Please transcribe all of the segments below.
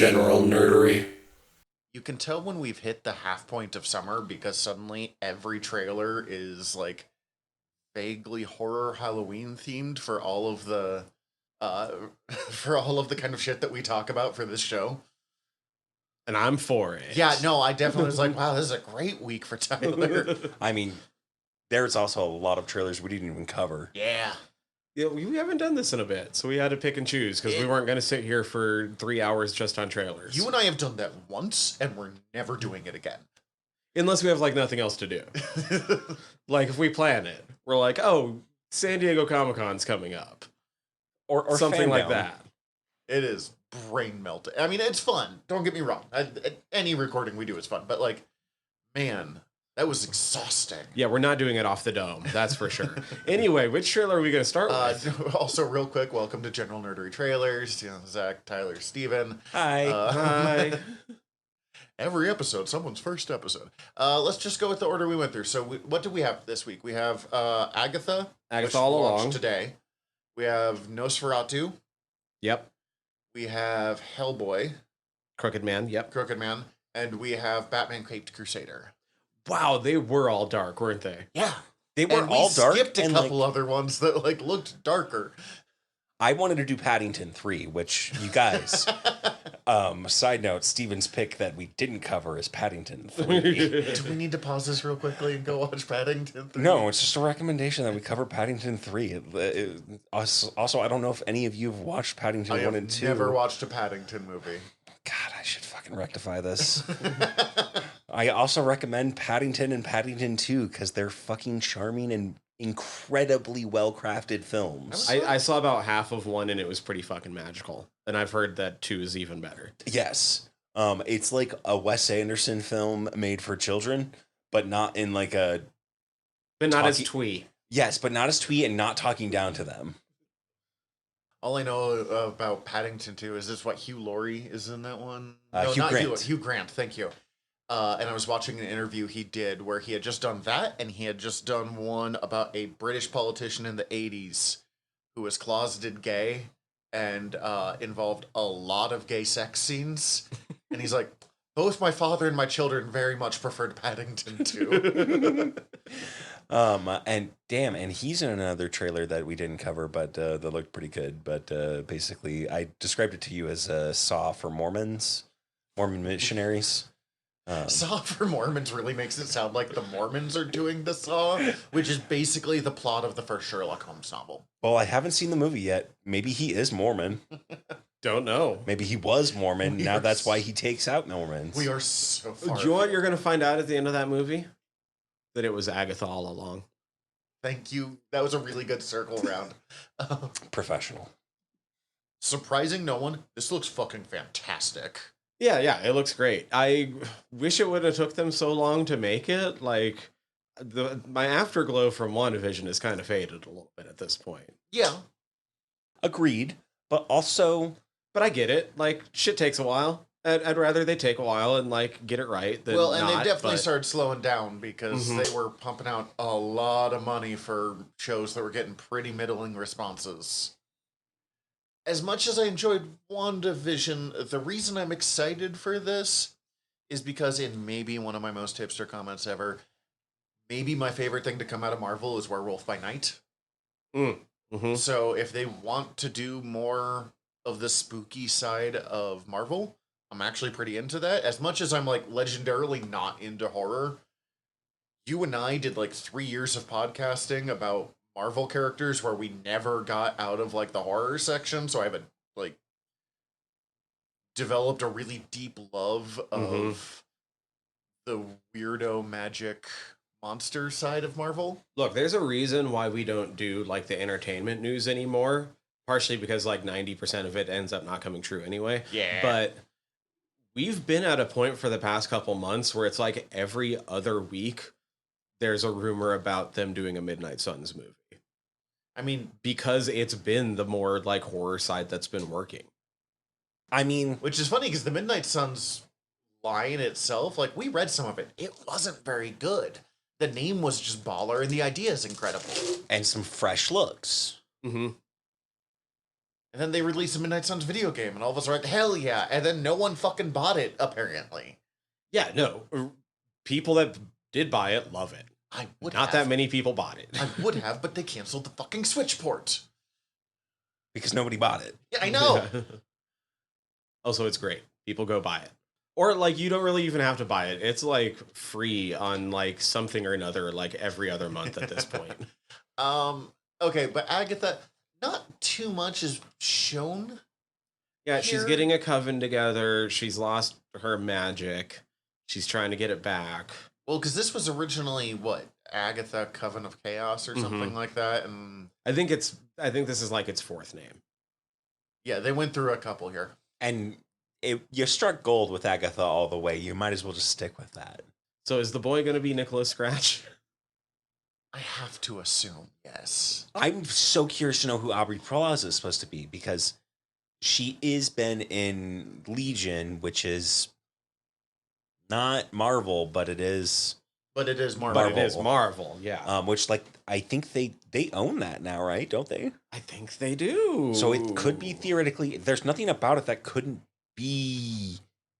general nerdery. You can tell when we've hit the half point of summer because suddenly every trailer is like vaguely horror Halloween themed for all of the kind of shit that we talk about for this show. And I'm for it. Yeah, no, I definitely was like, wow, this is a great week for Tyler. I mean, there's also a lot of trailers we didn't even cover. Yeah. Yeah, we haven't done this in a bit, so we had to pick and choose because we weren't going to sit here for 3 hours just on trailers. You and I have done that once, and we're never doing it again. Unless we have, like, nothing else to do. Like, if we plan it, we're like, oh, San Diego Comic-Con's coming up. Or something like fandom. that. It is brain melting. I mean, it's fun. Don't get me wrong. Any recording we do is fun. But, like, man, that was exhausting. Yeah, we're not doing it off the dome. That's for sure. Anyway, which trailer are we going to start with? Also, real quick, welcome to General Nerdery Trailers. You know, Zach, Tyler, Steven. Hi. Hi. Every episode, someone's first episode. Let's just go with the order we went through. So, what do we have this week? We have Agatha. Agatha all launched along. today. We have Nosferatu. Yep. We have Hellboy. Crooked Man. Yep. Crooked Man. And we have Batman Caped Crusader. Wow, they were all dark, weren't they? Yeah. They were and all dark. We skipped a and couple other ones that like looked darker. I wanted to do Paddington 3, which you guys, side note, Steven's pick that we didn't cover is Paddington 3. Do we need to pause this real quickly and go watch Paddington 3? No, it's just a recommendation that we cover Paddington 3. Also, I don't know if any of you have watched Paddington 1 and 2. I have never watched a Paddington movie. God, I should fucking rectify this. I also recommend Paddington and Paddington 2 because they're fucking charming and incredibly well-crafted films. I saw about half of 1 and it was pretty fucking magical. And I've heard that 2 is even better. Yes. It's like a Wes Anderson film made for children, but not in like a... But not as twee. Yes, but not as twee and not talking down to them. All I know about Paddington 2 is this what Hugh Laurie is in that one? No, Hugh not Grant. Hugh Grant, thank you. And I was watching an interview he did where he had just done that, and he had just done one about a British politician in the 80s who was closeted gay and involved a lot of gay sex scenes. And he's like, both my father and my children very much preferred Paddington 2. And damn, and he's in another trailer that we didn't cover, but that looked pretty good. But basically, I described it to you as a Saw for Mormon missionaries. Saw for Mormons really makes it sound like the Mormons are doing the Saw, which is basically the plot of the first Sherlock Holmes novel. Well, I haven't seen the movie yet. Maybe he is Mormon. Don't know. Maybe he was Mormon. Now that's why he takes out Mormons. We are so far. Do you know what you're going to find out at the end of that movie? That it was Agatha all along. Thank you. That was a really good circle round. Professional. Surprising no one. This looks fucking fantastic. Yeah, it looks great. I wish it would have took them so long to make it. Like, my afterglow from WandaVision is kind of faded a little bit at this point. Yeah. Agreed. But also... But I get it. Like, shit takes a while. I'd rather they take a while and, like, get it right than Well, and not, they definitely started slowing down because Mhm. they were pumping out a lot of money for shows that were getting pretty middling responses. As much as I enjoyed WandaVision, the reason I'm excited for this is because in maybe one of my most hipster comments ever, maybe my favorite thing to come out of Marvel is Werewolf by Night. Mm-hmm. So if they want to do more of the spooky side of Marvel, I'm actually pretty into that. As much as I'm like legendarily not into horror, you and I did like 3 years of podcasting about Marvel characters where we never got out of like the horror section, so I have like developed a really deep love of the weirdo magic monster side of Marvel. Look, there's a reason why we don't do like the entertainment news anymore. Partially because like 90% of it ends up not coming true anyway. Yeah. But we've been at a point for the past couple months where it's like every other week there's a rumor about them doing a Midnight Suns movie. I mean, because it's been the more like horror side that's been working. I mean, which is funny because the Midnight Suns line itself, like we read some of it, it wasn't very good. The name was just baller and the idea is incredible. And some fresh looks. Mm-hmm. And then they released a Midnight Suns video game, and all of us are like, hell yeah. And then no one fucking bought it, apparently. Yeah, no. People that did buy it love it. I would Not have. that many people bought it. I would have, but they canceled the fucking Switch port. Because nobody bought it. Yeah, I know. Also, it's great. People go buy it. Or, like, you don't really even have to buy it. It's, like, free on, like, something or another, like, every other month at this point. Okay, but Agatha, not too much is shown. Yeah, she's here. getting a coven together. She's lost her magic. She's trying to get it back. Well, because this was originally, what, Agatha Coven of Chaos or something like that, and... I think this is, like, its fourth name. Yeah, they went through a couple here. And you struck gold with Agatha all the way. You might as well just stick with that. So is the boy going to be Nicholas Scratch? I have to assume, yes. I'm so curious to know who Aubrey Plaza is supposed to be, because she is been in Legion, which is not Marvel, but it is... But it is Marvel. But it is Marvel, yeah. Which, like, I think they own that now, right? Don't they? I think they do. So it could be theoretically... There's nothing about it that couldn't be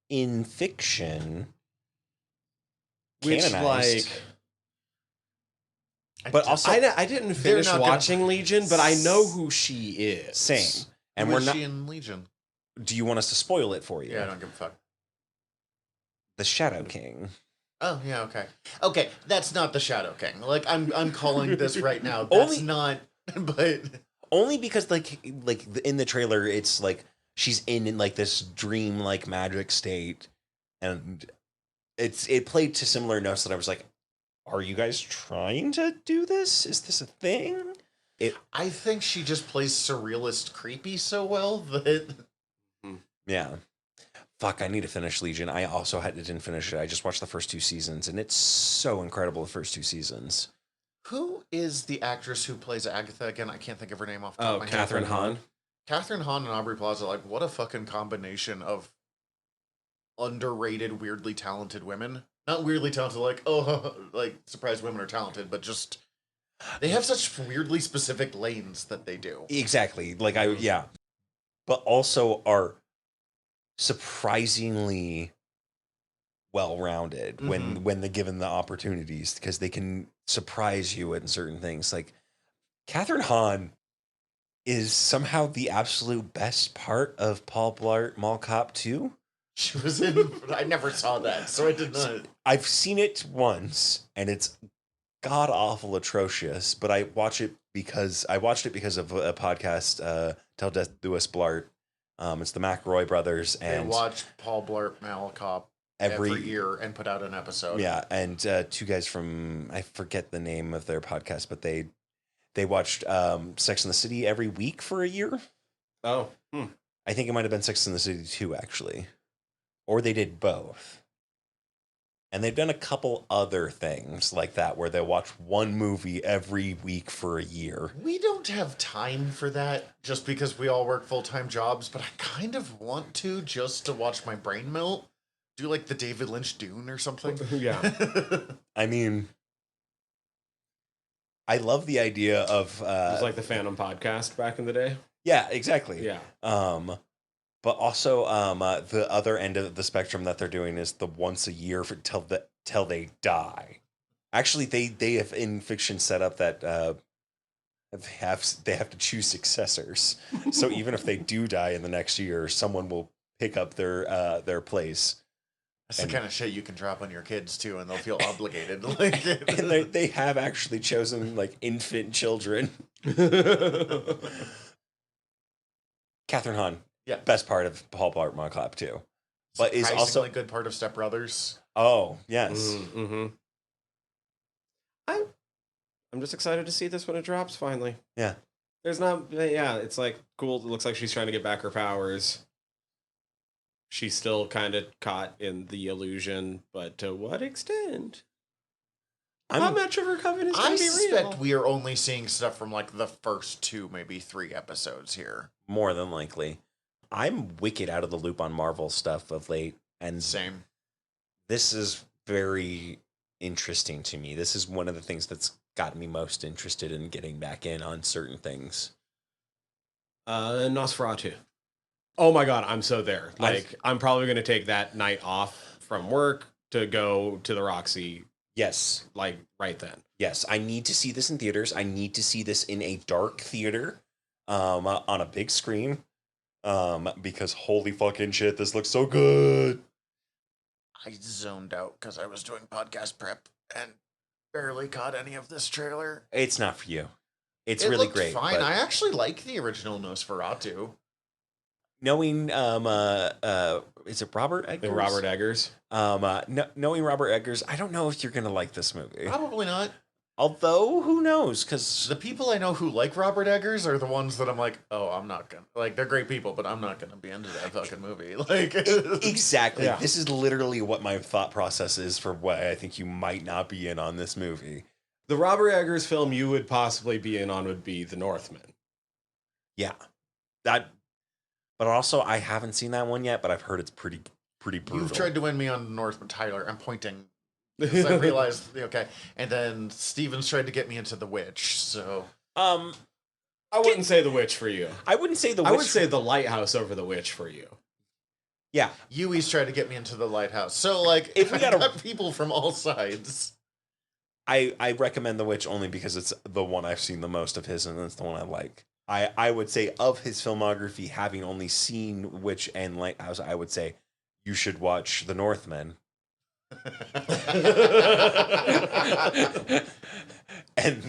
in fiction. Which, Canonized. like... But also... I didn't finish watching Legion, but I know who she is. Same. And Who we're is not... she in Legion? Do you want us to spoil it for you? Yeah, I don't give a fuck. The Shadow King. Oh, yeah, okay. Okay, that's not the Shadow King. Like, I'm calling this right now. That's not... But... Only because, like in the trailer, it's like she's in like this dream-like magic state, and it played to similar notes that I was like, are you guys trying to do this? Is this a thing? I think she just plays surrealist creepy so well that... Yeah. Fuck, I need to finish Legion. I also didn't finish it. I just watched the first 2 seasons, and it's so incredible, the first 2 seasons. Who is the actress who plays Agatha again? I can't think of her name off the top of my head. Catherine Hahn. Catherine Hahn and Aubrey Plaza, like, what a fucking combination of underrated, weirdly talented women. Not weirdly talented, like, oh, like, surprise women are talented, but just... They have such weirdly specific lanes that they do. Exactly. Like, yeah. But also are surprisingly well-rounded when they're given the opportunities, because they can surprise you in certain things. Like, Catherine Hahn is somehow the absolute best part of Paul Blart Mall Cop 2. She was in... I never saw that, so I did not... I've seen it once, and it's god-awful atrocious, but I watched it because of a podcast, Tell Death Do Us Blart. It's the McElroy brothers, and... They watch Paul Blart Mall Cop every year and put out an episode. Yeah, and 2 guys from... I forget the name of their podcast, but they watched Sex and the City every week for a year. Oh. I think it might have been Sex and the City 2, actually. Or they did both. And they've done a couple other things like that, where they watch one movie every week for a year. We don't have time for that just because we all work full-time jobs, but I kind of want to, just to watch my brain melt. Do like the David Lynch Dune or something. Yeah. I mean, I love the idea of... it was like the Phantom podcast back in the day. Yeah, exactly. Yeah. But also, the other end of the spectrum that they're doing is the once a year till they die. Actually, they have in fiction set up that they have to choose successors. So even if they do die in the next year, someone will pick up their place. That's the kind of shit you can drop on your kids too, and they'll feel obligated. Like, and they have actually chosen like infant children. Catherine Hahn. Yeah. Best part of Paul Blart Mall Cop 2. But is also a good part of Step Brothers. Oh, yes. Mm-hmm. I'm just excited to see this when it drops finally. Yeah. It's like cool. It looks like she's trying to get back her powers. She's still kind of caught in the illusion, but to what extent? How much of her coven is going to be real? I suspect we are only seeing stuff from like the first 2, maybe 3 episodes here. More than likely. I'm wicked out of the loop on Marvel stuff of late, and same. This is very interesting to me. This is one of the things that's gotten me most interested in getting back in on certain things. Nosferatu. Oh my god, I'm so there. Like, I'm probably going to take that night off from work to go to the Roxy, Yes. like, right then. Yes, I need to see this in theaters. I need to see this in a dark theater, on a big screen, because holy fucking shit, this looks so good. I zoned out because I was doing podcast prep and barely caught any of this trailer. It's not for you. It's It really looked great. fine. but I actually like the original Nosferatu. knowing, is it Robert Eggers? Robert Eggers. Knowing Robert Eggers, I don't know if you're gonna like this movie. Probably not. Although, who knows? Because The people I know who like Robert Eggers are the ones that I'm like, oh, I'm not gonna like. They're great people, but I'm not gonna be into that fucking movie. Like, exactly, Yeah. this is literally what my thought process is for why I think you might not be in on this movie. The Robert Eggers film you would possibly be in on would be The Northman. Yeah, that. But also, I haven't seen that one yet, but I've heard it's pretty brutal. you've tried to win me on Northman, Tyler. I'm pointing. Because I realized, okay. And then Steven's tried to get me into The Witch, so. I wouldn't say The Witch for you. I wouldn't say the. I Witch would say The Lighthouse over The Witch for you. yeah. Yui's tried to get me into The Lighthouse. So, like, If we I gotta- got people from all sides. I recommend The Witch only because it's the one I've seen the most of his, and it's the one I like. I would say of his filmography, having only seen Witch and Lighthouse, I would say you should watch The Northman. And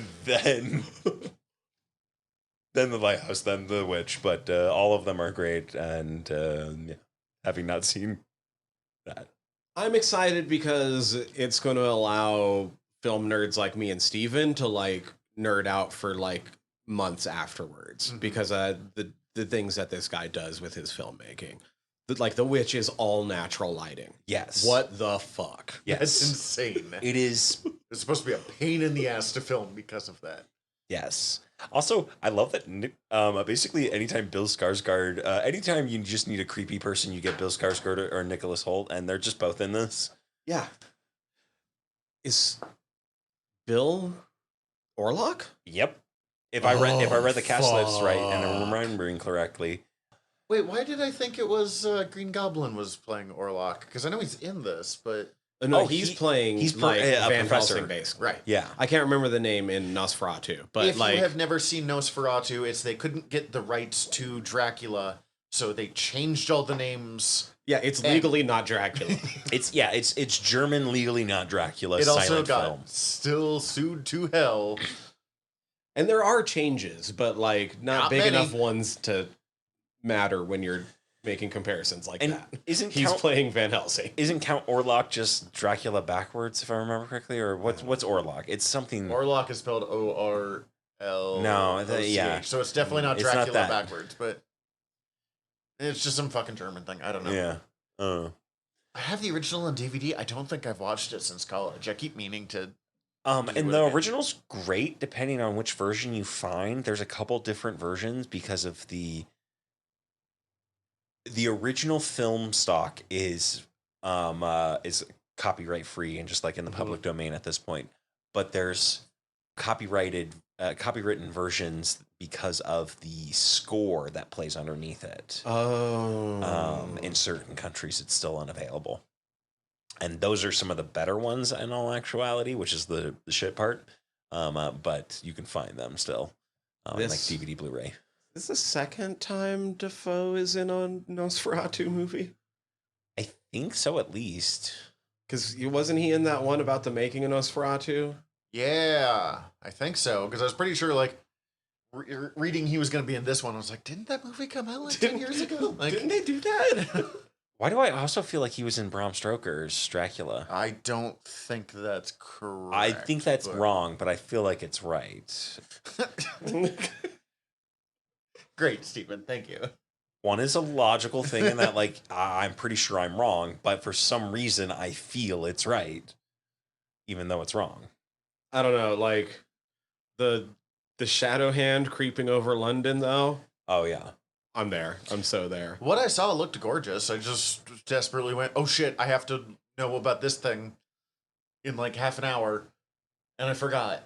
then The Lighthouse, then The Witch. But all of them are great, and yeah, having not seen that. I'm excited because it's going to allow film nerds like me and Steven to like nerd out for like months afterwards because the things that this guy does with his filmmaking. Like The Witch is all natural lighting. Yes. What the fuck? Yes. That's insane. It is. It's supposed to be a pain in the ass to film because of that. Yes. Also, I love that. Basically, anytime Bill Skarsgård, anytime you just need a creepy person, you get Bill Skarsgård or Nicholas Hoult, and they're just both in this. Yeah. Is Bill Orlock? Yep. If I read the cast list right and I'm remembering correctly. Wait, why did I think it was Green Goblin was playing Orlok? Because I know he's in this, but No, Oh, he's playing. he's Like a Van professor. Helsing, basically. right. Yeah. I can't remember the name in Nosferatu, but if like you have never seen Nosferatu, it's they couldn't get the rights to Dracula, so they changed all the names. yeah, it's legally not Dracula. It's German, legally not Dracula. It also silent got film. still sued to hell. And there are changes, but like not big many. enough ones to matter when you're making comparisons like And that. isn't He's Count, playing Van Helsing. isn't Count Orlok just Dracula backwards, if I remember correctly, or what's Orlok? It's something. Orlok is spelled O-R-L. No, yeah. So it's definitely not It's not Dracula that. backwards, but it's just some fucking German thing. I don't know. Yeah. I have the original on DVD. I don't think I've watched it since college. I keep meaning to. And it the again. original's great depending on which version you find. There's a couple different versions because of the original film stock is copyright free and just like in the public domain at this point. But there's copywritten versions because of the score that plays underneath it. Oh. In certain countries, it's still unavailable. And those are some of the better ones in all actuality, which is the shit part. But you can find them still, in like DVD, Blu-ray. Is this the second time Defoe is in a Nosferatu movie? I think so, at least. Because wasn't he in that one about the making of Nosferatu? Yeah, I think so. Because I was pretty sure, like, reading he was going to be in this one. I was like, didn't that movie come out like 10 years ago? Like, Didn't they do that? Why do I also feel like he was in Bram Stoker's Dracula? I don't think that's correct. I think that's but- wrong, but I feel like it's right. Great, Stephen. Thank you. One is a logical thing in that, like, I'm pretty sure I'm wrong, but for some reason I feel it's right, even though it's wrong. I don't know, like the shadow hand creeping over London though. Oh, yeah. I'm there. I'm so there. What I saw looked gorgeous. I just desperately went, oh shit, I have to know about this thing in like half an hour. And I forgot.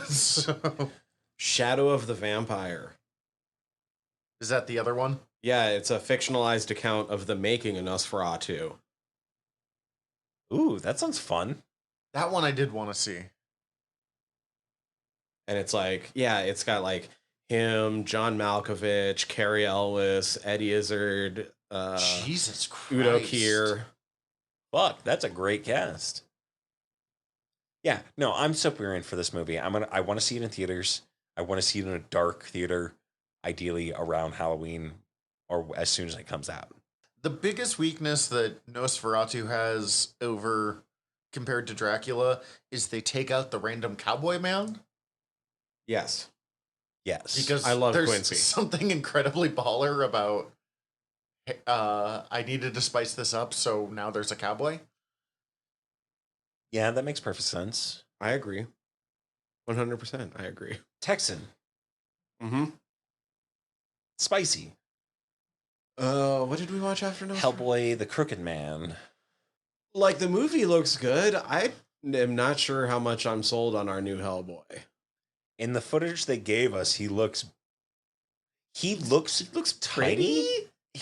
So Shadow of the Vampire. Is that the other one? Yeah, it's a fictionalized account of the making of Nosferatu. Ooh, that sounds fun. That one I did want to see. And it's like, yeah, it's got like him, John Malkovich, Carrie Ellis, Eddie Izzard, Jesus Christ. Udo Kier. Fuck, that's a great cast. Yeah, no, I'm super in for this movie. I want to see it in theaters. I want to see it in a dark theater, ideally around Halloween or as soon as it comes out. The biggest weakness that Nosferatu has over compared to Dracula is they take out the random cowboy man. Yes. Yes. Because I love there's Quincy. something incredibly baller about I needed to spice this up, so now there's a cowboy. Yeah, that makes perfect sense. I agree. 100%. I agree. Texan. Mm-hmm. Spicy. What did we watch after Nosferatu? Hellboy, the Crooked Man. Like, the movie looks good. I am not sure how much I'm sold on our new Hellboy. In the footage they gave us, he looks tiny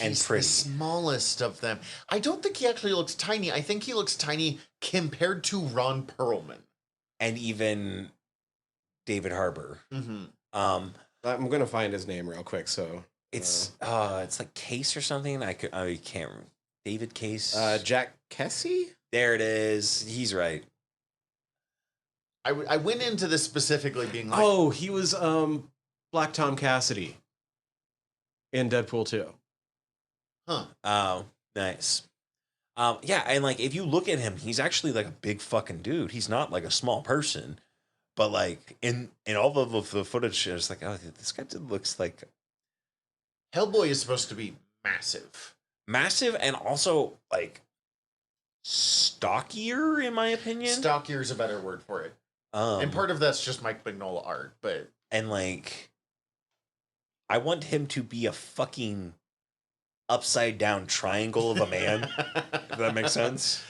and He's pretty. the smallest of them. I don't think he actually looks tiny. I think he looks tiny compared to Ron Perlman. And even David Harbour. Mm-hmm. I'm gonna find his name real quick. So It's like Case or something. I can't remember. David Case. Jack Kessie. There it is. He's right. I went into this specifically being like, Oh, he was Black Tom Cassidy in Deadpool 2. huh. Oh, nice. Yeah, and like if you look at him, he's actually like a big fucking dude. He's not like a small person, but like in all of the footage, it's like, oh, this guy looks like Hellboy is supposed to be massive. massive and also like stockier, in my opinion. Stockier is a better word for it. And part of that's just Mike Mignola art, but and like I want him to be a fucking upside down triangle of a man. If that makes sense.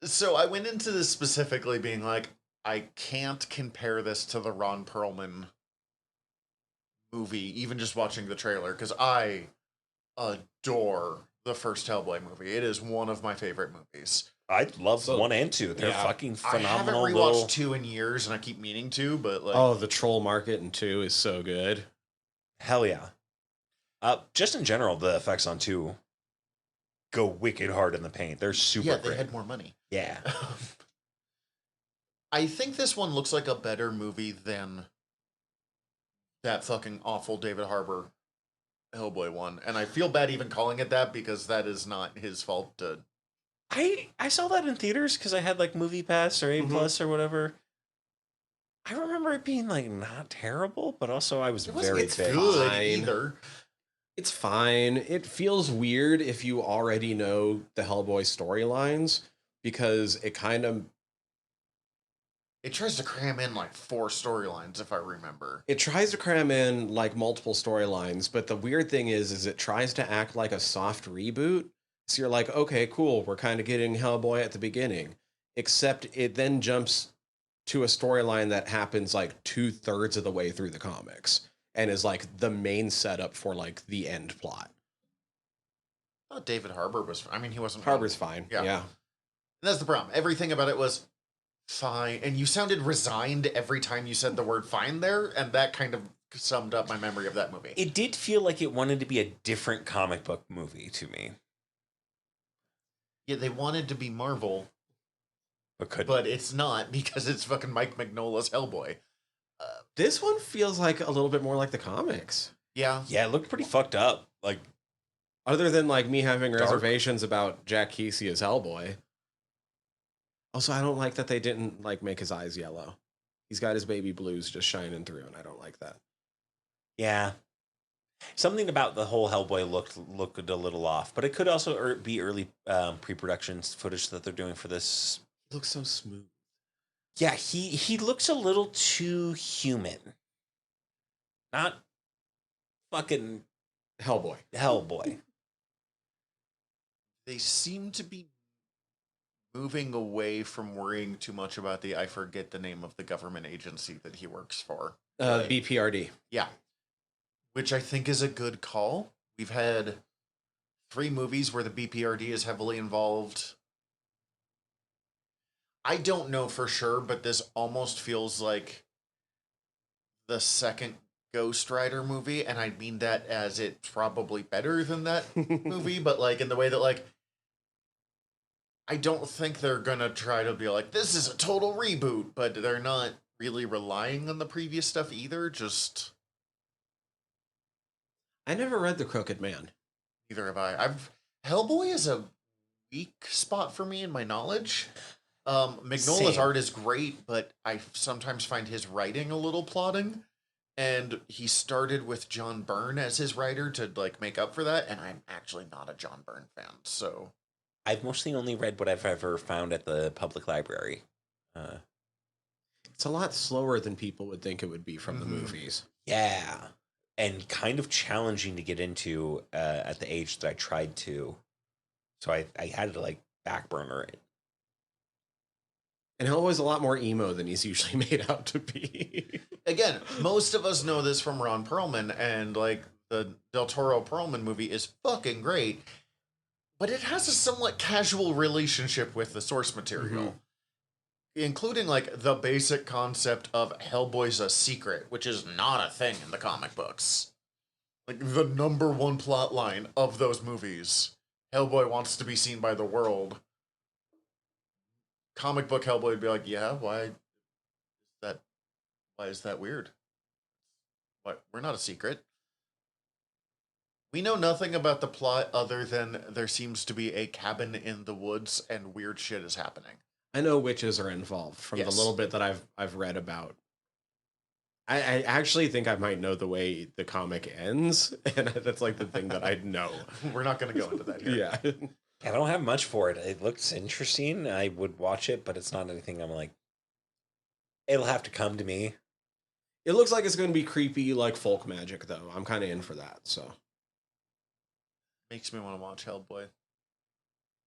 So I went into this specifically being like, I can't compare this to the Ron Perlman movie, even just watching the trailer, because I adore the first Hellboy movie. It is one of my favorite movies. I love 1 and 2. They're yeah. fucking I haven't phenomenal. rewatched 2 in years, and I keep meaning to, but like, Oh, the Troll Market in 2 is so good. Hell yeah. Just in general, the effects on 2 go wicked hard in the paint. They're super yeah, they great. had more money. Yeah. I think this one looks like a better movie than that fucking awful David Harbour Hellboy one, and I feel bad even calling it that because that is not his fault. I saw that in theaters because I had like Movie Pass or A Mhm. Plus or whatever. I remember it being like not terrible, but also I was It wasn't very big. good Fine. either. It's fine. It feels weird if you already know the Hellboy storylines because it kind of It tries to cram in like 4 storylines, if I remember. it tries to cram in like multiple storylines, but the weird thing is it tries to act like a soft reboot. So you're like, okay, cool, we're kind of getting Hellboy at the beginning, except it then jumps to a storyline that happens like 2/3 of the way through the comics and is like the main setup for like the end plot. I thought David Harbour was. I mean, he wasn't. Harbor's fine. Yeah. Yeah. That's the problem. Everything about it was fine, and you sounded resigned every time you said the word "fine" there, and that kind of summed up my memory of that movie. It did feel like it wanted to be a different comic book movie to me. Yeah, they wanted to be Marvel, But couldn't. but it's not because it's fucking Mike Mignola's Hellboy. This one feels like a little bit more like the comics. Yeah, Yeah, it looked pretty fucked up. Like, Other than like me having Dark. reservations about Jack Kesey as Hellboy. Also, I don't like that they didn't like make his eyes yellow. He's got his baby blues just shining through, and I don't like that. yeah. Something about the whole Hellboy looked a little off, but it could also be early pre-production footage that they're doing for this. He looks so smooth. Yeah, he looks a little too human. Not fucking Hellboy. Hellboy. they seem to be moving away from worrying too much about I forget the name of the government agency that he works for. BPRD. Yeah. which I think is a good call. We've had 3 movies where the BPRD is heavily involved. I don't know for sure, but this almost feels like the second Ghost Rider movie, and I mean that as it's probably better than that movie, but like in the way that like I don't think they're gonna try to be like, this is a total reboot, but they're not really relying on the previous stuff either. Just I never read The Crooked Man. neither have I. Hellboy is a weak spot for me in my knowledge. Mignola's Same. art is great, but I sometimes find his writing a little plodding. And he started with John Byrne as his writer to like make up for that, and I'm actually not a John Byrne fan, so I've mostly only read what I've ever found at the public library. It's a lot slower than people would think it would be from the Mhm. movies. Yeah, and kind of challenging to get into at the age that I tried to. So I had to like back burner it. And Hellboy's a lot more emo than he's usually made out to be. again, most of us know this from Ron Perlman, and like the Del Toro Perlman movie is fucking great, but it has a somewhat casual relationship with the source material, including like the basic concept of Hellboy's a secret, which is not a thing in the comic books. Like the number one plot line of those movies, Hellboy wants to be seen by the world. Comic book Hellboy would be like, yeah, why is that weird? What? We're not a secret. We know nothing about the plot other than there seems to be a cabin in the woods and weird shit is happening. I know witches are involved from the Yes. little bit that I've read about. I actually think I might know the way the comic ends, and that's like the thing that I know. We're not going to go into that here. Yeah. I don't have much for it. It looks interesting. I would watch it, but it's not anything I'm like. It'll have to come to me. It looks like it's going to be creepy, like folk magic, though. I'm kind of in for that. So Makes me want to watch Hellboy.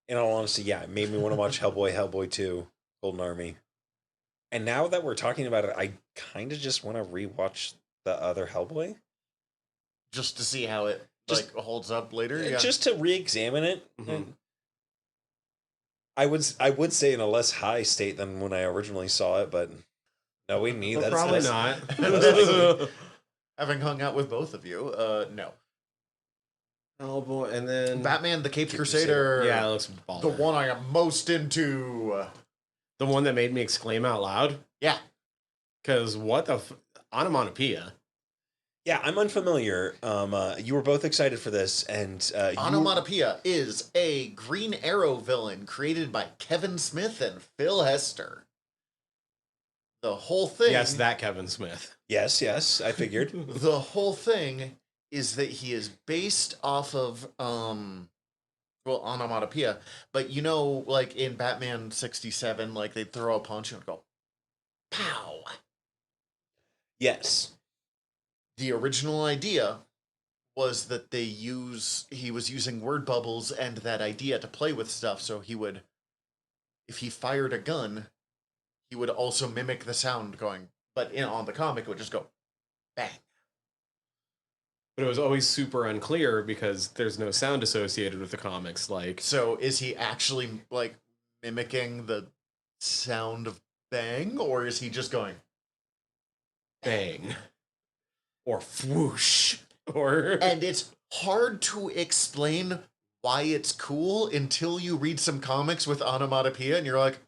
In all honesty, yeah, it made me want to watch Hellboy, Hellboy 2, Golden Army. And now that we're talking about it, I kind of just want to rewatch the other Hellboy. Just to see how it Just- like holds up later. Yeah. Just to re-examine it. Mhm. And I would say in a less high state than when I originally saw it, but knowing me, Well, that's probably that's- not. Having hung out with both of you, no. Hellboy, and then Batman, the Caped Caped Crusader. Yeah, it looks baller. the one I am most into. The one that made me exclaim out loud. Yeah. Because what the onomatopoeia? Yeah, I'm unfamiliar. You were both excited for this, and Onomatopoeia is a Green Arrow villain created by Kevin Smith and Phil Hester. The whole thing. Yes, that Kevin Smith. Yes, I figured. The whole thing is that he is based off of onomatopoeia, but you know, like in Batman 67, like they'd throw a punch and it'd go pow. Yes. The original idea was that he was using word bubbles and that idea to play with stuff, so he would, if he fired a gun, he would also mimic the sound going, but on the comic it would just go bang. But it was always super unclear because there's no sound associated with the comics. Like, So is he actually like mimicking the sound of bang, or is he just going bang. Or whoosh. Or. and it's hard to explain why it's cool until you read some comics with onomatopoeia and you're like,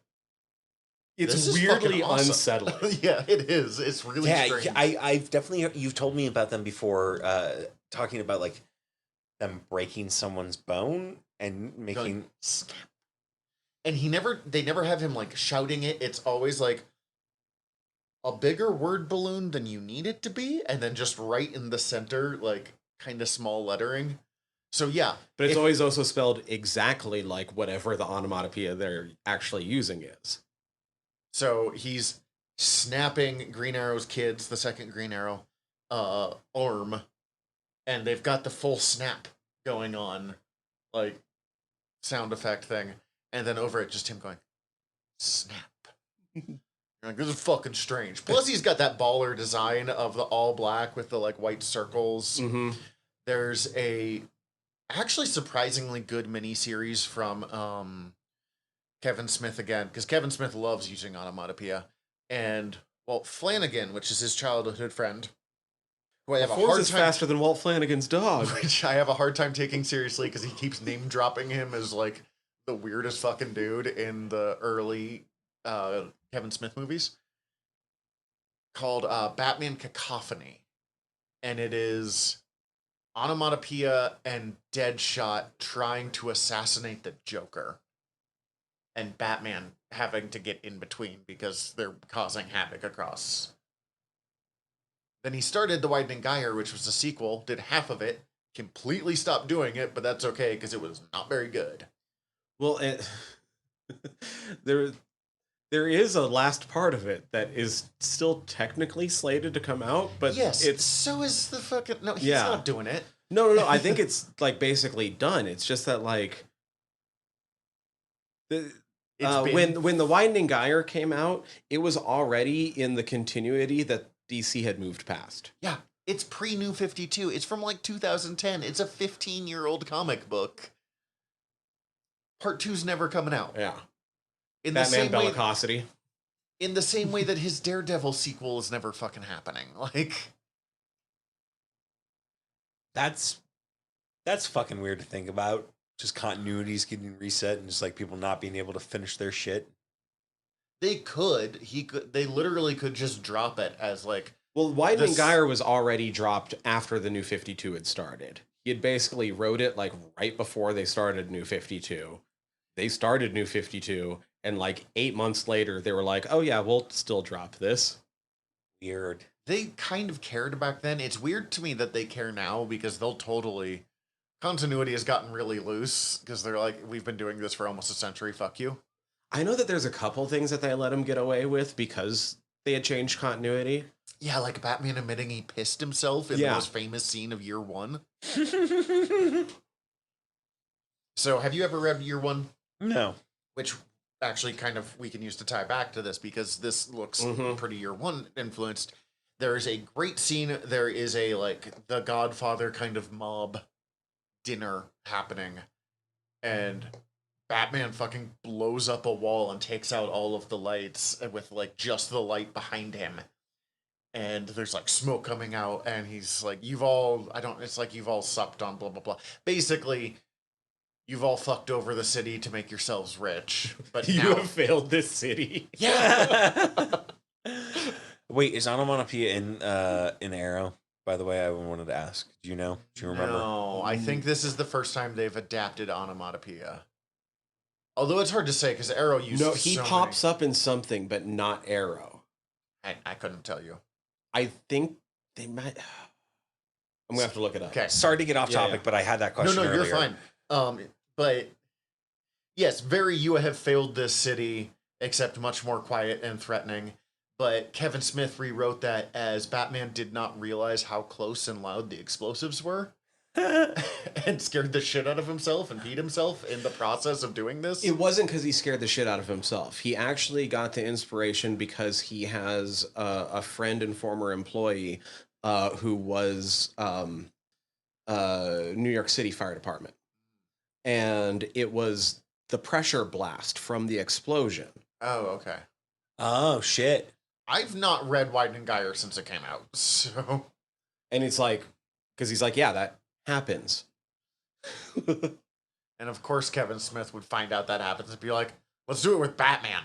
It's this is weirdly fucking awesome. unsettling. Yeah, it is. It's really strange. I've definitely you've told me about them before, talking about like them breaking someone's bone and making Going, snap. And they never have him like shouting it. It's always like a bigger word balloon than you need it to be, and then just right in the center, like kind of small lettering. So yeah, But it's always also spelled exactly like whatever the onomatopoeia they're actually using is. so he's snapping Green Arrow's kids, the second Green Arrow, arm, and they've got the full snap going on, like sound effect thing, and then over it just him going snap. You're Like, this is fucking strange. Plus, he's got that baller design of the all black with the like white circles. Mm-hmm. There's a actually surprisingly good miniseries from Kevin Smith again, because Kevin Smith loves using onomatopoeia, and Walt Flanagan, which is his childhood friend, who I have a Force hard is time, faster than Walt Flanagan's dog. which I have a hard time taking seriously because he keeps name dropping him as like the weirdest fucking dude in the early Kevin Smith movies, called Batman Cacophony, and it is onomatopoeia and Deadshot trying to assassinate the Joker, and Batman having to get in between because they're causing havoc across. Then he started The Widening Gyre, which was a sequel, did half of it, completely stopped doing it, but that's okay because it was not very good. Well, there is a last part of it that is still technically slated to come out, but Yes, it's so is the fucking... No, he's Yeah. not doing it. no. I think it's like basically done. It's just that like when The Widening Gyre came out, it was already in the continuity that DC had moved past. Yeah, it's pre-New 52. It's from like 2010. It's a 15-year-old comic book. Part 2's never coming out. Yeah, In Batman the same way, Bellicosity. in the same way that his Daredevil sequel is never fucking happening. Like, That's fucking weird to think about. Just continuities getting reset and just like people not being able to finish their shit. they literally could just drop it as like, Well, Widening This- Gyre was already dropped after the New 52 had started. He had basically wrote it like right before they started New 52. They started New 52, and like 8 months later, they were like, "Oh yeah, we'll still drop this." Weird. they kind of cared back then. It's weird to me that they care now because they'll totally... Continuity has gotten really loose because they're like, we've been doing this for almost a century, fuck you. I know that there's a couple things that they let him get away with because they had changed continuity. Yeah, like Batman admitting he pissed himself in the Yeah. most famous scene of Year One. So, have you ever read Year One? No. Which actually kind of we can use to tie back to this because this looks Mhm. pretty Year One influenced. There is a great scene. There is a like the Godfather kind of mob dinner happening, and Batman fucking blows up a wall and takes out all of the lights with like just the light behind him. And there's like smoke coming out, and he's like, it's like you've all supped on blah blah blah. Basically, you've all fucked over the city to make yourselves rich. But You now, have failed this city. yeah. Wait, is onomatopoeia in Arrow? By the way, I wanted to ask. Do you know? Do you remember? No, I think this is the first time they've adapted onomatopoeia. Although it's hard to say because Arrow uses No, he pops up in something, but not Arrow. I couldn't tell you. I think they might. I'm gonna have to look it up. Okay. Sorry to get off Yeah, topic, yeah. but I had that question No, earlier. you're fine. But yes, you have failed this city, except much more quiet and threatening. But Kevin Smith rewrote that as Batman did not realize how close and loud the explosives were, and scared the shit out of himself and peed himself in the process of doing this. It wasn't because he scared the shit out of himself. He actually got the inspiration because he has a friend and former employee who was New York City Fire Department. And it was the pressure blast from the explosion. Oh, okay. Oh shit. I've not read Widening Gyre since it came out, so... And it's like, because he's like, yeah, that happens. And of course Kevin Smith would find out that happens and be like, let's do it with Batman.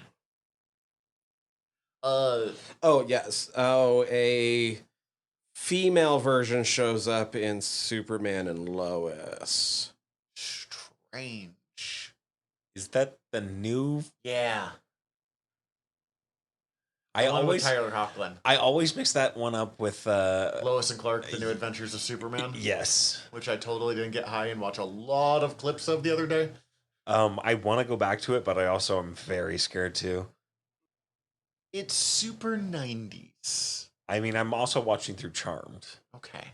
Oh, yes. Oh, a female version shows up in Superman and Lois. Strange. Is that the new? Yeah. I The one with always Tyler Hoechlin. I always mix that one up with Lois and Clark, The New Adventures of Superman. yes. Which I totally didn't get high and watch a lot of clips of the other day. I want to go back to it, but I also am very scared too. It's super 90s. I mean, I'm also watching through Charmed. Okay.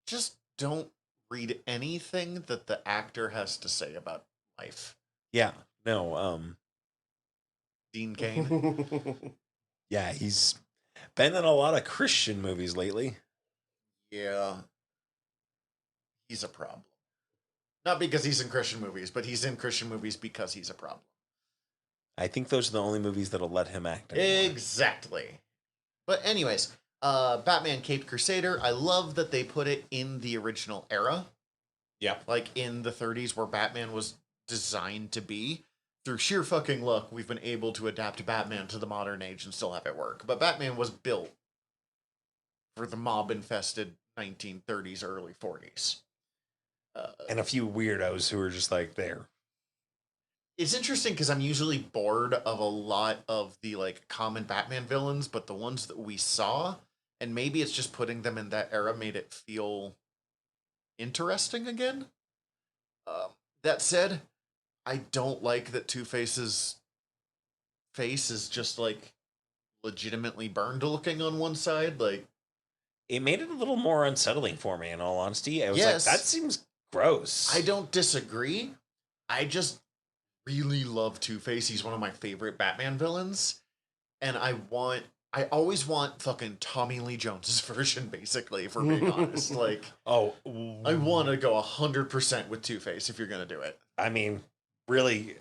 Just don't read anything that the actor has to say about life. Yeah. No. Dean Cain. Yeah, he's been in a lot of Christian movies lately. Yeah. He's a problem. Not because he's in Christian movies, but he's in Christian movies because he's a problem. I think those are the only movies that'll let him act anymore. Exactly. But anyways, Batman Caped Crusader, I love that they put it in the original era. Yeah. Like in the 30s where Batman was designed to be. Through sheer fucking luck, we've been able to adapt Batman to the modern age and still have it work. But Batman was built for the mob-infested 1930s, early 40s. And a few weirdos who are just like there. It's interesting because I'm usually bored of a lot of the like common Batman villains, but the ones that we saw, and maybe it's just putting them in that era, made it feel interesting again. That said, I don't like that Two-Face's face is just like legitimately burned looking on one side. Like, It made it a little more unsettling for me, in all honesty. I was Yes. like, that seems gross. I don't disagree. I just really love Two-Face. He's one of my favorite Batman villains. And I always want fucking Tommy Lee Jones's version, basically, if we're being honest. Like, Oh, I want to go 100% with Two-Face if you're going to do it. I mean, really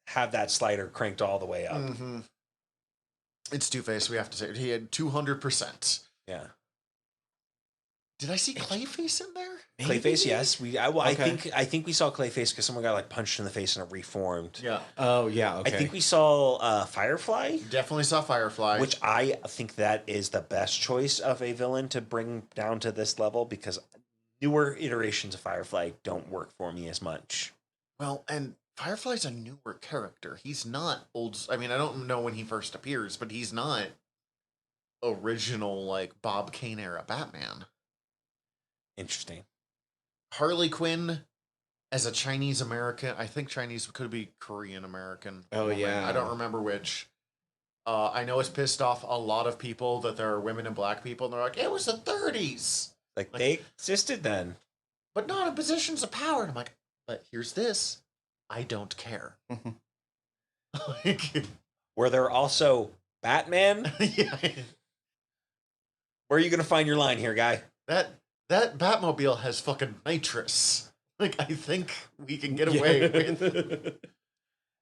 have that slider cranked all the way up. Mm-hmm. It's Two-Face, we have to say. He had 200%. Yeah. Did I see Clayface in there? Clayface, yes. I Okay. think we saw Clayface because someone got like punched in the face and it reformed. Yeah. Oh, yeah, okay. I think we saw Firefly, Definitely saw Firefly. which I think that is the best choice of a villain to bring down to this level because newer iterations of Firefly don't work for me as much. Well, and Firefly's a newer character. He's not old. I mean, I don't know when he first appears, but he's not original, like, Bob Kane era Batman. Interesting. Harley Quinn as a Chinese American. I think Chinese could be Korean American. Oh, yeah. I don't remember which. I know it's pissed off a lot of people that there are women and black people, and they're like, it was the 30s. Like they existed then. But not in positions of power. And I'm like, but here's this. I don't care. Like, Were there also Batman? yeah, Where are you going to find your line here, guy? that Batmobile has fucking nitrous. Like, I think we can get away with.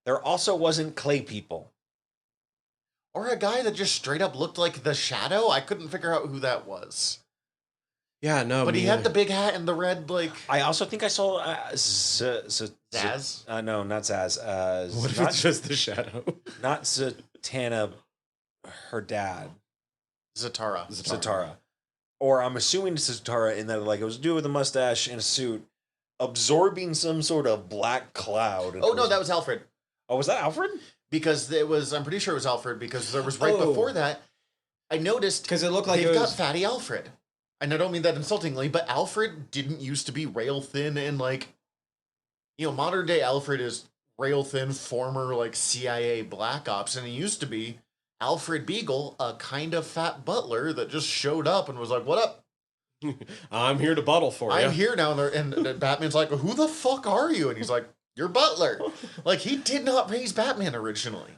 There also wasn't clay people. Or a guy that just straight up looked like the Shadow. I couldn't figure out who that was. Yeah, no. But he me had the either. big hat and the red, like, I also think I saw Zaz. no, not Zaz. What if not, it's just the shadow? not Zatanna, her dad, Zatara. Zatara. Or I'm assuming it's Zatara in that like it was a dude with a mustache and a suit absorbing some sort of black cloud. Oh, no, that was Alfred. Oh, was that Alfred? Because it was, I'm pretty sure it was Alfred, because there was right before that, I noticed Because it looked like they've it got was... Fatty Alfred. And I don't mean that insultingly, but Alfred didn't used to be rail thin and like, you know, modern day Alfred is rail thin, former like CIA black ops, and he used to be Alfred Beagle, a kind of fat butler that just showed up and was like, "What up? I'm here to bottle for you. I'm here now." And Batman's like, "Who the fuck are you?" And he's like, "You're Butler." Like, he did not raise Batman originally.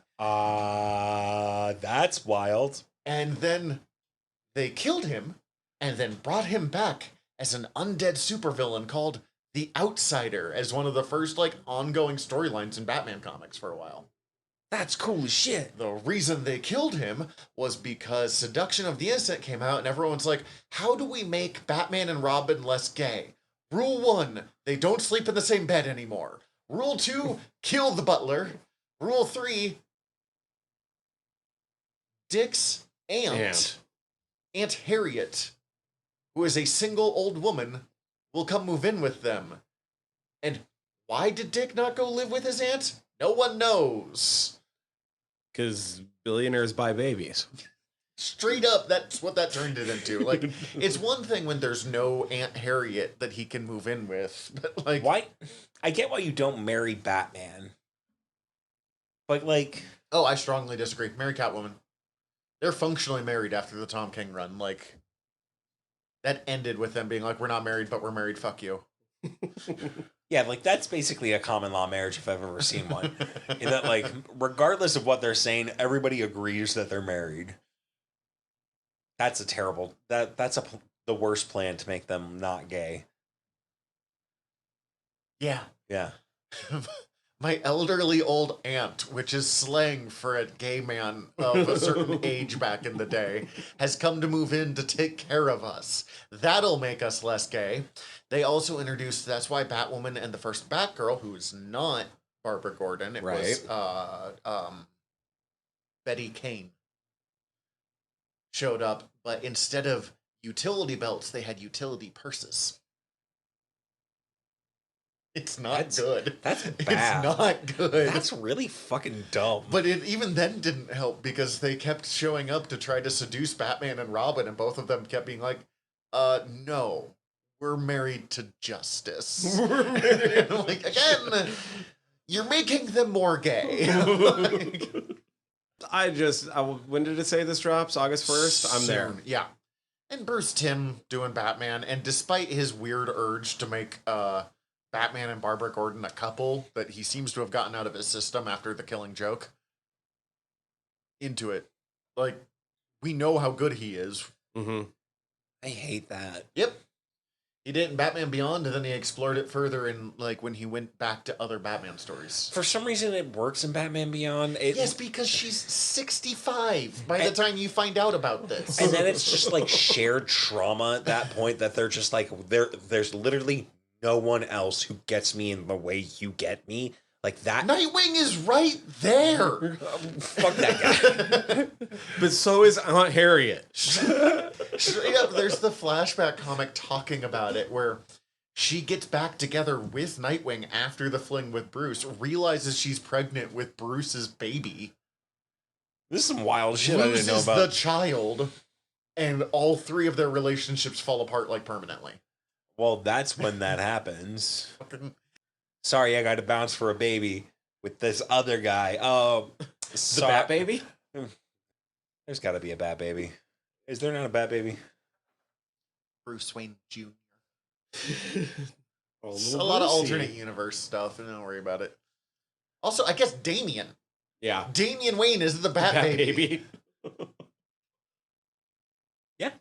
That's wild. And then they killed him and then brought him back as an undead supervillain called the Outsider as one of the first like ongoing storylines in Batman comics for a while. That's cool as shit. The reason they killed him was because Seduction of the Innocent came out and everyone's like, how do we make Batman and Robin less gay? Rule 1, they don't sleep in the same bed anymore. Rule 2, kill the butler. Rule 3, Dick's Aunt Harriet, who is a single old woman, will come move in with them. And why did Dick not go live with his aunt? No one knows. Because billionaires buy babies. Straight up, that's what that turned it into. Like, it's one thing when there's no Aunt Harriet that he can move in with, but like, Why? I get why you don't marry Batman. But like, oh, I strongly disagree. Marry Catwoman. They're functionally married after the Tom King run. Like, that ended with them being like, we're not married, but we're married. Fuck you. yeah, like that's basically a common law marriage if I've ever seen one. In that, like, regardless of what they're saying, everybody agrees that they're married. That's a terrible. That's the worst plan to make them not gay. Yeah. Yeah. My elderly old aunt, which is slang for a gay man of a certain age back in the day, has come to move in to take care of us. That'll make us less gay. They also introduced, that's why Batwoman and the first Batgirl, who is not Barbara Gordon, it was Betty Kane, showed up, but instead of utility belts, they had utility purses. It's not good. That's bad. It's not good. That's really fucking dumb. But it even then didn't help because they kept showing up to try to seduce Batman and Robin, and both of them kept being like, no, we're married to justice. And I'm like, again, you're making them more gay. When did it say this drops? August 1st? I'm there. Yeah. And Bruce Timm doing Batman, and despite his weird urge to make, Batman and Barbara Gordon a couple that he seems to have gotten out of his system after the Killing Joke. Into it. Like, we know how good he is. Mm-hmm. I hate that. Yep. He did in Batman Beyond, and then he explored it further in, like, when he went back to other Batman stories. For some reason, it works in Batman Beyond. Yes, because she's 65 by the time you find out about this. And then it's just, like, shared trauma at that point that they're just, like, there's literally no one else who gets me in the way you get me. Like that. Nightwing is right there. Fuck that guy. But so is Aunt Harriet. Straight up, there's the flashback comic talking about it where she gets back together with Nightwing after the fling with Bruce, realizes she's pregnant with Bruce's baby. This is some wild shit I didn't know about. Loses the child, and all three of their relationships fall apart, like, permanently. Well, that's when that happens. Sorry, I got to bounce for a baby with this other guy. The Bat Baby? There's got to be a Bat Baby. Is there not a Bat Baby? Bruce Wayne Jr. A lot of alternate universe stuff. Don't worry about it. Also, I guess Damian. Yeah. Damian Wayne is the Bat Baby. Yeah.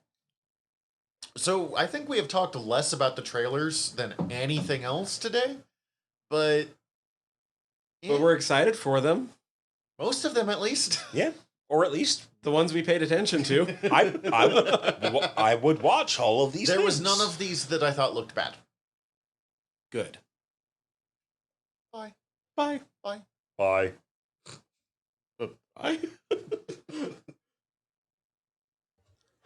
So I think we have talked less about the trailers than anything else today, but we're excited for them. Most of them, at least. Yeah, or at least the ones we paid attention to. I would watch all of these. There was none of these that I thought looked bad. Good. Bye. Bye. Bye. Bye. Bye.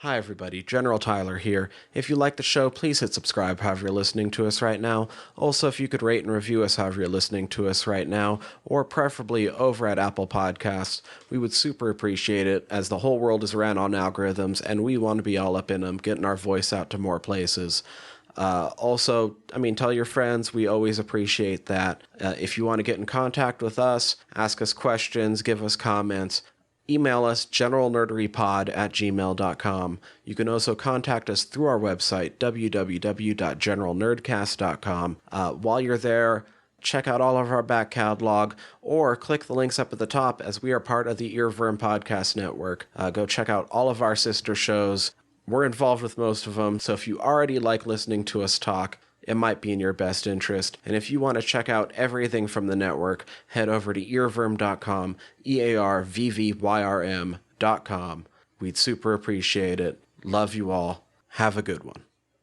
Hi everybody, General Tyler here. If you like the show, please hit subscribe however you're listening to us right now. Also, if you could rate and review us however you're listening to us right now, or preferably over at Apple Podcasts, we would super appreciate it, as the whole world is ran on algorithms, and we want to be all up in them, getting our voice out to more places. Also, tell your friends. We always appreciate that. If you want to get in contact with us, ask us questions, give us comments, email us generalnerderypod@gmail.com. You can also contact us through our website, www.generalnerdcast.com. While you're there, check out all of our back catalog, or click the links up at the top, as we are part of the Earworm Podcast Network. Go check out all of our sister shows. We're involved with most of them, so if you already like listening to us talk, it might be in your best interest. And if you want to check out everything from the network, head over to earworm.com, EARVVYRM.com. We'd super appreciate it. Love you all. Have a good one.